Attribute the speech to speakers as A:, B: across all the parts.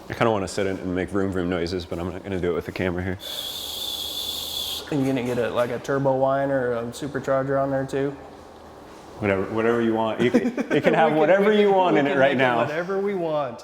A: I kind of want to sit in and make vroom vroom noises, but I'm not going to do it with the camera here.
B: And you're gonna get like a turbo whine or a supercharger on there too?
A: Whatever you want. You can have whatever you want in it right now.
B: Whatever we want.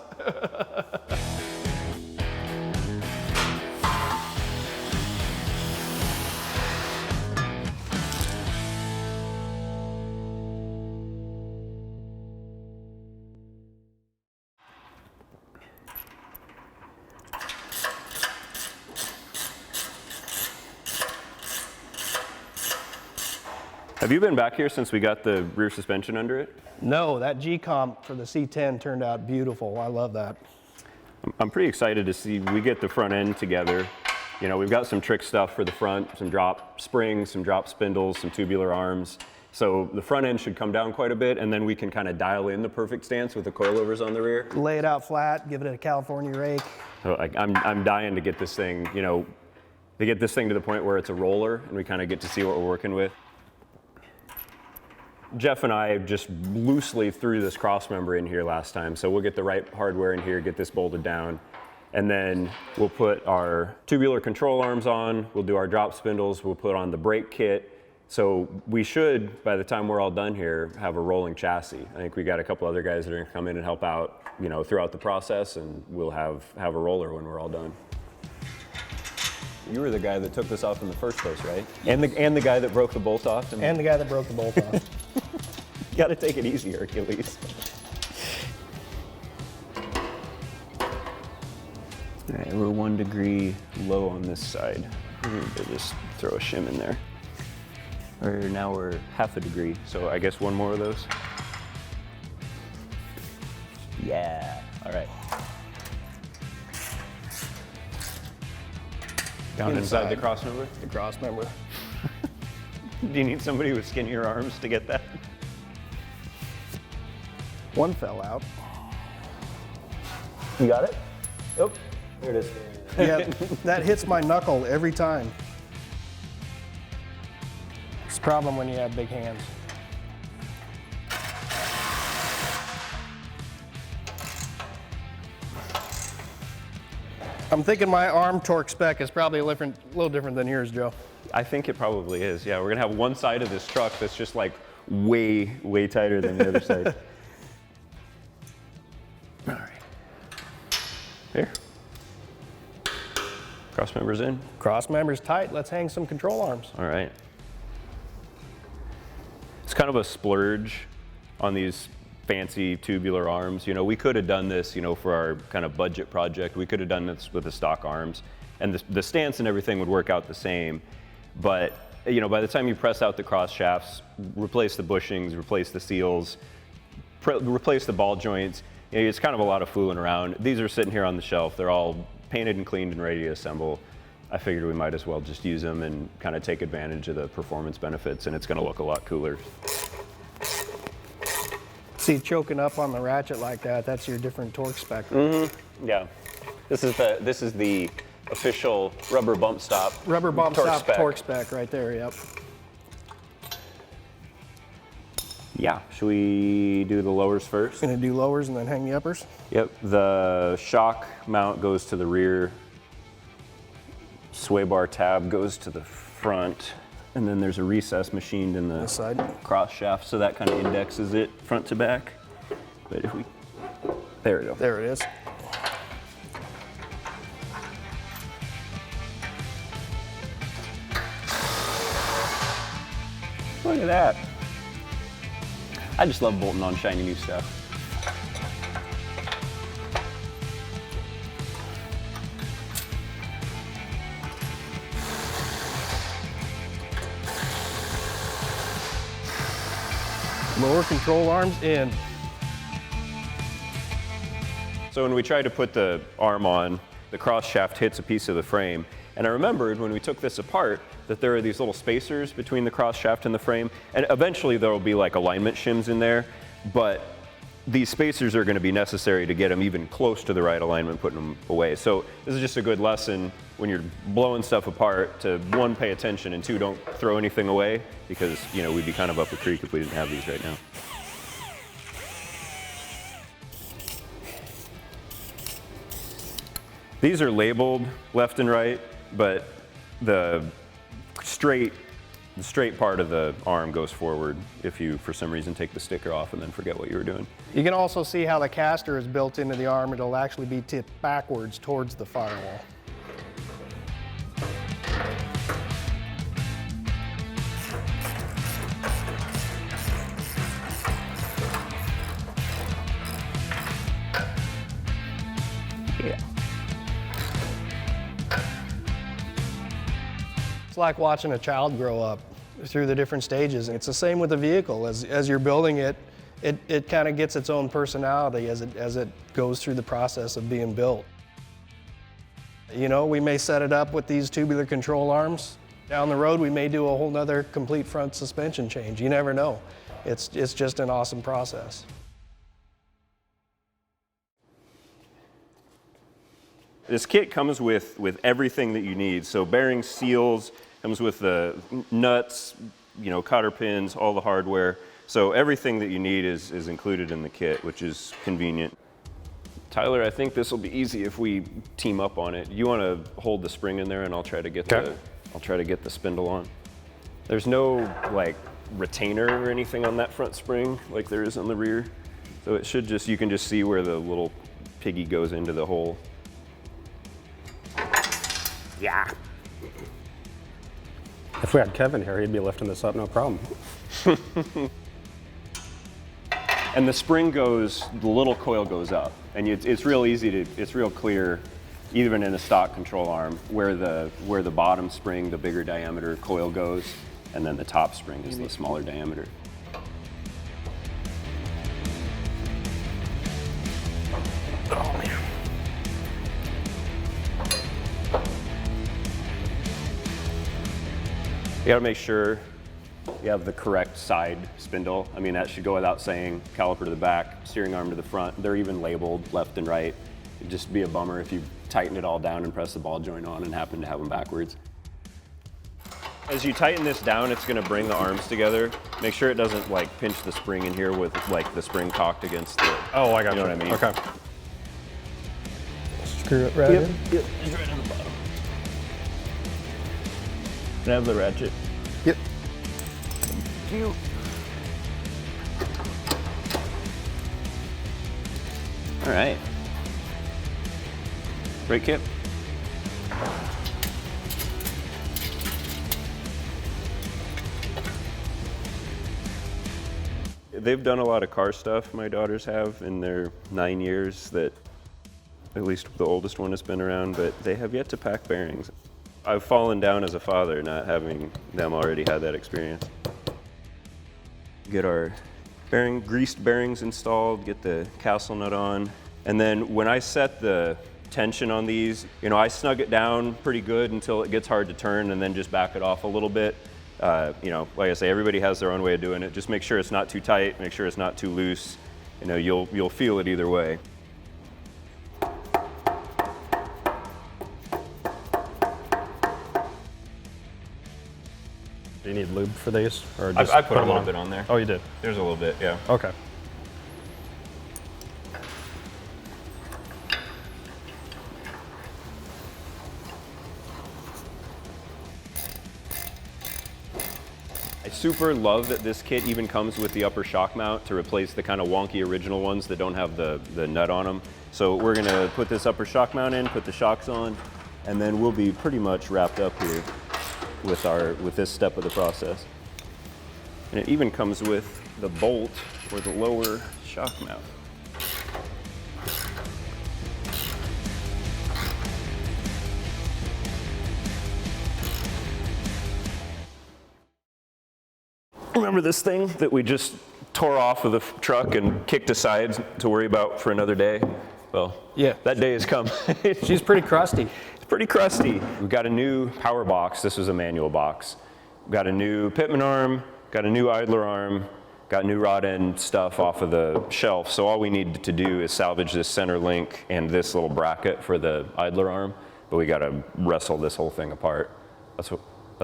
A: Have you been back here since we got the rear suspension under it?
B: No, that G-Comp for the C10 turned out beautiful. I love that.
A: I'm pretty excited to see we get the front end together. You know, we've got some trick stuff for the front, some drop springs, some drop spindles, some tubular arms. So the front end should come down quite a bit, and then we can kind of dial in the perfect stance with the coilovers on the rear.
B: Lay it out flat, give it a California rake.
A: So I'm dying to get this thing, you know, to get this thing to the point where it's a roller and we kind of get to see what we're working with. Jeff and I just loosely threw this cross member in here last time, so we'll get the right hardware in here, get this bolted down, and then we'll put our tubular control arms on, we'll do our drop spindles, we'll put on the brake kit. So we should, by the time we're all done here, have a rolling chassis. I think we got a couple other guys that are gonna come in and help out, you know, throughout the process, and we'll have a roller when we're all done. You were the guy that took this off in the first place, right? And the guy that broke the bolt off?
B: And the guy that broke the bolt off.
A: You gotta take it easy, Hercules. All right, we're 1 degree low on this side. We're gonna just throw a shim in there. Now we're 1/2 degree, so I guess one more of those. Yeah, all right. Down inside the cross member?
B: The cross member.
A: Do you need somebody with skinnier arms to get that?
B: One fell out.
A: You got it? Oh, there it is.
B: Yeah, that hits my knuckle every time. It's a problem when you have big hands. I'm thinking my arm torque spec is probably a little different than yours, Joe.
A: I think it probably is. Yeah, we're gonna have one side of this truck that's just like way, way tighter than the other side. All right. Here. Cross members in.
B: Cross member's tight. Let's hang some control arms.
A: All right. It's kind of a splurge on these fancy tubular arms. You know, we could have done this, you know, for our kind of budget project. We could have done this with the stock arms, and the stance and everything would work out the same. But, you know, by the time you press out the cross shafts, replace the bushings, replace the seals, replace the ball joints, you know, it's kind of a lot of fooling around. These are sitting here on the shelf. They're all painted and cleaned and ready to assemble. I figured we might as well just use them and kind of take advantage of the performance benefits, and it's going to look a lot cooler.
B: See, choking up on the ratchet like that, that's your different torque spec.
A: Mm-hmm. Yeah. This is the official rubber bump stop.
B: Rubber bump stop torque spec right there, yep.
A: Yeah, should we do the lowers first?
B: Gonna do lowers and then hang the uppers?
A: Yep, the shock mount goes to the rear. Sway bar tab goes to the front. And then there's a recess machined in the
B: side
A: cross shaft, so that kind of indexes it front to back. But if we, there we go.
B: There it is.
A: Look at that. I just love bolting on shiny new stuff.
B: Lower control arms in.
A: So when we tried to put the arm on, the cross shaft hits a piece of the frame. And I remembered when we took this apart that there are these little spacers between the cross shaft and the frame. And eventually there will be like alignment shims in there, but these spacers are going to be necessary to get them even close to the right alignment, putting them away. So this is just a good lesson when you're blowing stuff apart to, one, pay attention, and two, don't throw anything away, because, you know, we'd be kind of up a creek if we didn't have these right now. These are labeled left and right, but the straight part of the arm goes forward if you, for some reason, take the sticker off and then forget what you were doing.
B: You can also see how the caster is built into the arm. It'll actually be tipped backwards towards the firewall.
A: Yeah.
B: It's like watching a child grow up through the different stages. And it's the same with the vehicle. As you're building it, it kind of gets its own personality as it goes through the process of being built. You know, we may set it up with these tubular control arms. Down the road, we may do a whole nother complete front suspension change. You never know. It's just an awesome process.
A: This kit comes with everything that you need. So bearings, seals, comes with the nuts, you know, cotter pins, all the hardware. So everything that you need is included in the kit, which is convenient. Tyler, I think this will be easy if we team up on it. You want to hold the spring in there, and I'll try to get the spindle on. There's no like retainer or anything on that front spring like there is on the rear. So it should just, you can just see where the little piggy goes into the hole. Yeah.
C: If we had Kevin here, he'd be lifting this up, no problem.
A: And the spring goes, the little coil goes up, and it's real easy to, it's real clear, even in a stock control arm, where the bottom spring, the bigger diameter coil goes, and then the top spring is the smaller diameter. Oh man. You gotta make sure you have the correct side spindle. I mean, that should go without saying. Caliper to the back, steering arm to the front. They're even labeled left and right. It'd just be a bummer if you tighten it all down and press the ball joint on and happen to have them backwards. As you tighten this down, it's gonna bring the arms together. Make sure it doesn't like pinch the spring in here with like the spring cocked against the,
C: Oh, I got
A: you know what I mean?
C: Okay.
B: Screw it right in.
A: Yep, it's right on the bottom. Can I have the ratchet?
B: Yep.
A: Thank you. All right. Brake kit. They've done a lot of car stuff, my daughters have, in their 9 years that, at least the oldest one has been around, but they have yet to pack bearings. I've fallen down as a father not having them already had that experience. Get our greased bearings installed, get the castle nut on, and then when I set the tension on these, you know, I snug it down pretty good until it gets hard to turn and then just back it off a little bit. You know, like I say, everybody has their own way of doing it. Just make sure it's not too tight, make sure it's not too loose. You know, you'll feel it either way.
C: Do you need lube for these? Or just
A: I put a
C: them
A: little
C: on?
A: bit on there.
C: Oh, you did?
A: There's a little bit, yeah.
C: Okay.
A: I super love that this kit even comes with the upper shock mount to replace the kind of wonky original ones that don't have the nut on them. So we're gonna put this upper shock mount in, put the shocks on, and then we'll be pretty much wrapped up here with this step of the process. And it even comes with the bolt for the lower shock mount. Remember this thing that we just tore off of the truck and kicked aside to worry about for another day? Well,
B: Yeah.
A: that day has come.
B: She's pretty crusty.
A: It's pretty crusty. We've got a new power box. This was a manual box. We've got a new pitman arm, got a new idler arm, got new rod end stuff off of the shelf. So all we need to do is salvage this center link and this little bracket for the idler arm, but we got to wrestle this whole thing apart. That's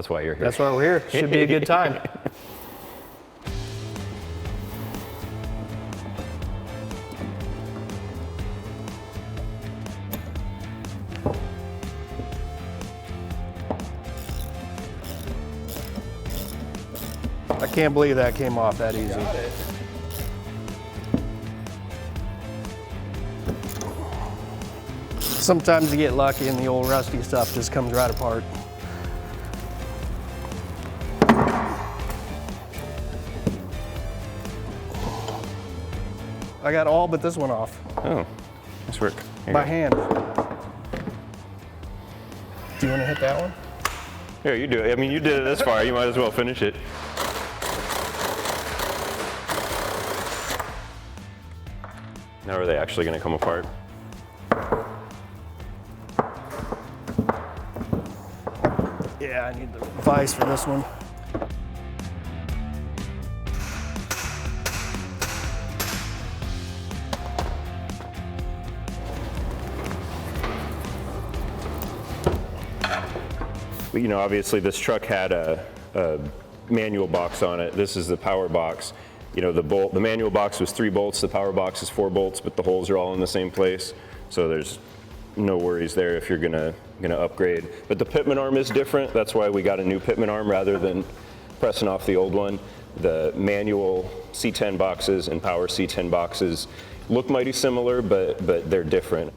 A: why you're here.
B: That's why we're here. Should be a good time. Can't believe that came off that easy. Sometimes you get lucky and the old rusty stuff just comes right apart. I got all but this one off.
A: Oh, nice work. Here
B: By
A: you go.
B: hand. Do you want to hit that one?
A: Here, you do it. I mean, you did it this far. You might as well finish it. Now are they actually going to come apart?
B: Yeah, I need the vise for this one.
A: You know, obviously this truck had a manual box on it. This is the power box. You know, the manual box was 3 bolts, the power box is 4 bolts, but the holes are all in the same place. So there's no worries there if you're gonna upgrade. But the pitman arm is different. That's why we got a new pitman arm rather than pressing off the old one. The manual C10 boxes and power C10 boxes look mighty similar, but they're different.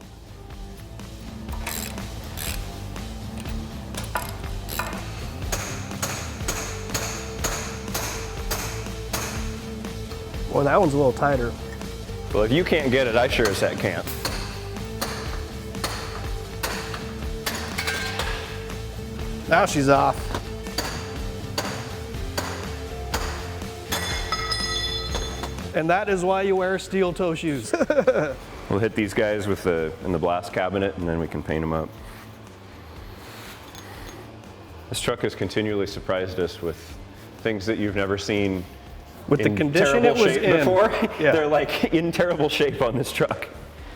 B: Well, that one's a little tighter.
A: Well, if you can't get it, I sure as heck can't.
B: Now she's off. And that is why you wear steel toe shoes.
A: We'll hit these guys with in the blast cabinet, and then we can paint them up. This truck has continually surprised us with things that you've never seen
B: With the
A: in
B: condition it
A: terrible
B: was
A: shape
B: in.
A: before.
B: Yeah.
A: They're like in terrible shape on this truck.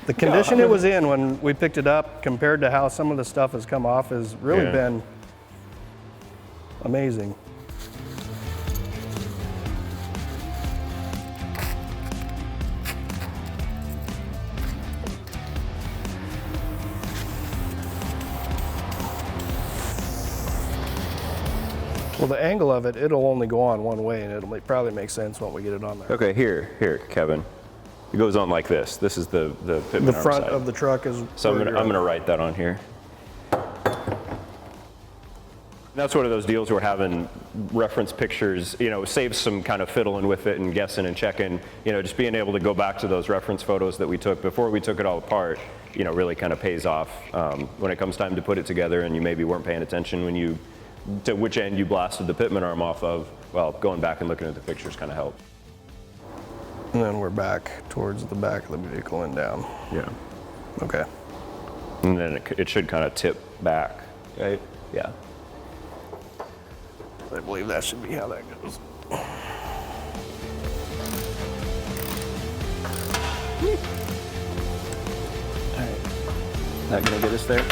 B: The condition it was in when we picked it up compared to how some of the stuff has come off has really
A: Yeah.
B: been amazing. Well, the angle of it, it'll only go on one way, and it'll probably make sense when we get it on there.
A: Okay, here, Kevin. It goes on like this. This is the pitman
B: The
A: arm
B: front
A: side.
B: of the truck is.
A: So I'm
B: where
A: gonna
B: you're at.
A: write that on here. That's one of those deals where having reference pictures, you know, saves some kind of fiddling with it and guessing and checking. You know, just being able to go back to those reference photos that we took before we took it all apart, you know, really kind of pays off when it comes time to put it together and you maybe weren't paying attention when you to which end you blasted the pitman arm off of. Well, going back and looking at the pictures kind of helped.
B: And then we're back towards the back of the vehicle and down.
A: Yeah.
B: Okay.
A: And then it should kind of tip back, right? Yeah.
B: I believe that should be how that goes.
A: All right. That gonna get us there?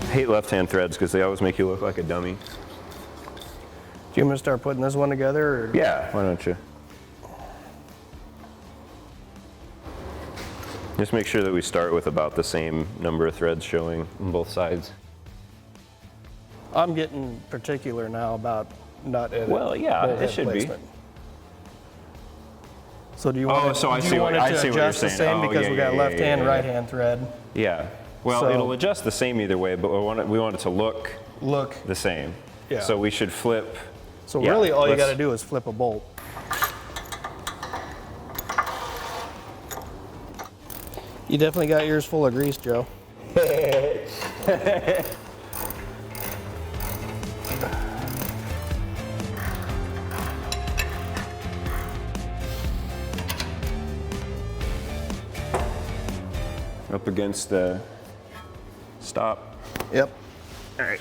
A: I hate left-hand threads because they always make you look like a dummy.
B: Do you want me to start putting this one together? Or?
A: Yeah, why don't you? Just make sure that we start with about the same number of threads showing on both sides.
B: I'm getting particular now about not edit.
A: Well, yeah,
B: bolt
A: it
B: head
A: should be.
B: placement. So do you want
A: so I
B: do
A: see
B: you
A: what-
B: want it
A: I
B: to
A: see what you're
B: adjust the
A: saying.
B: same
A: Oh,
B: because
A: yeah,
B: we got
A: yeah,
B: left hand,
A: yeah.
B: right hand thread?
A: Yeah. Well,
B: So-
A: it'll adjust the same either way, but we want it to look
B: Look.
A: the same.
B: Yeah.
A: So we should flip.
B: So
A: Yeah,
B: really all you
A: let's-
B: got to do is flip a bolt. You definitely got yours full of grease, Joe.
A: Up against the stop.
B: Yep.
A: All right.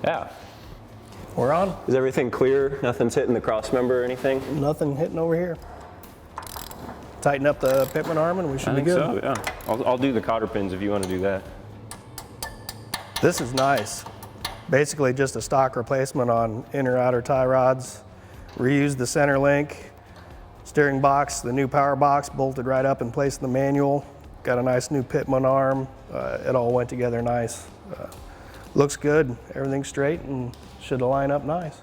A: Yeah.
B: We're on.
A: Is everything clear? Nothing's hitting the cross member or anything?
B: Nothing hitting over here. Tighten up the pitman arm and we should be good.
A: So, yeah. I'll do the cotter pins if you want to do that.
B: This is nice. Basically just a stock replacement on inner outer tie rods. Reused the center link, steering box, the new power box bolted right up in place in the manual. Got a nice new Pitman arm. It all went together nice. Looks good, everything's straight and should line up nice.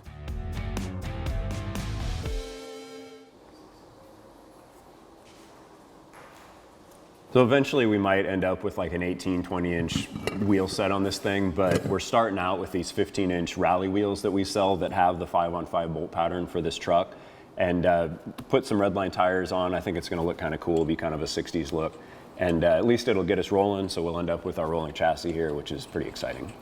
A: So eventually we might end up with like an 18, 20-inch wheel set on this thing, but we're starting out with these 15-inch rally wheels that we sell that have the 5-on-5 bolt pattern for this truck. And put some redline tires on. I think it's gonna look kind of cool, be kind of a 60s look. And at least it'll get us rolling, so we'll end up with our rolling chassis here, which is pretty exciting.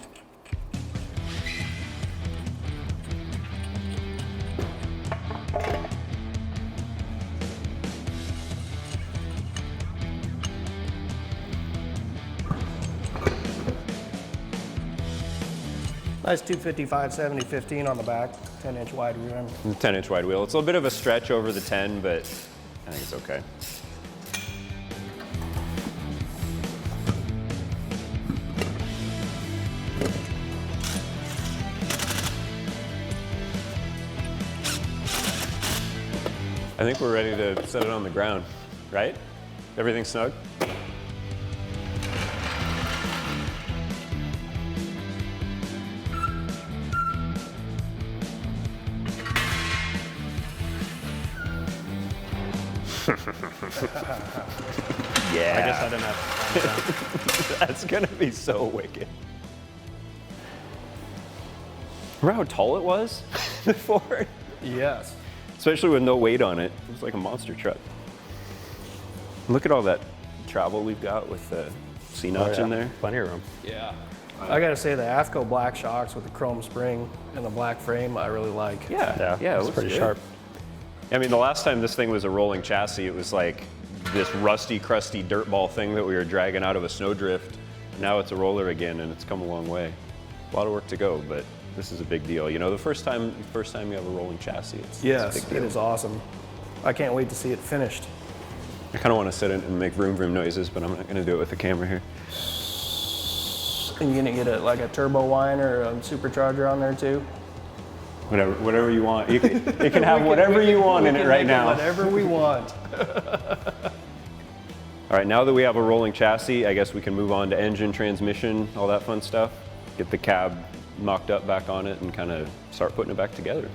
B: Nice 255 70 15 on the back, 10-inch wide rim.
A: 10-inch wide wheel. It's a little bit of a stretch over the 10, but I think it's okay. I think we're ready to set it on the ground, right? Everything snug? Yeah.
C: I guess I didn't have to.
A: That's gonna be so wicked. Remember how tall it was before?
B: Yes.
A: Especially with no weight on it. It was like a monster truck. Look at all that travel we've got with the C-notch in there.
C: Plenty of room.
B: Yeah. I gotta say the AFCO black shocks with the chrome spring and the black frame I really like.
A: Yeah, it
C: it's
A: looks
C: pretty
A: good.
C: sharp.
A: I mean, the last time this thing was a rolling chassis, it was like this rusty, crusty dirt ball thing that we were dragging out of a snowdrift. Now it's a roller again, and it's come a long way. A lot of work to go, but this is a big deal. You know, the first time you have a rolling chassis, it's a
B: Yes,
A: big deal.
B: it is awesome. I can't wait to see it finished.
A: I kind of want to sit in and make vroom vroom noises, but I'm not going to do it with the camera here.
B: And you're gonna get like a turbo whine or a supercharger on there too?
A: Whatever you want. You can have whatever you want in it right now.
B: Whatever we want.
A: All right, now that we have a rolling chassis, I guess we can move on to engine, transmission, all that fun stuff. Get the cab knocked up back on it and kind of start putting it back together.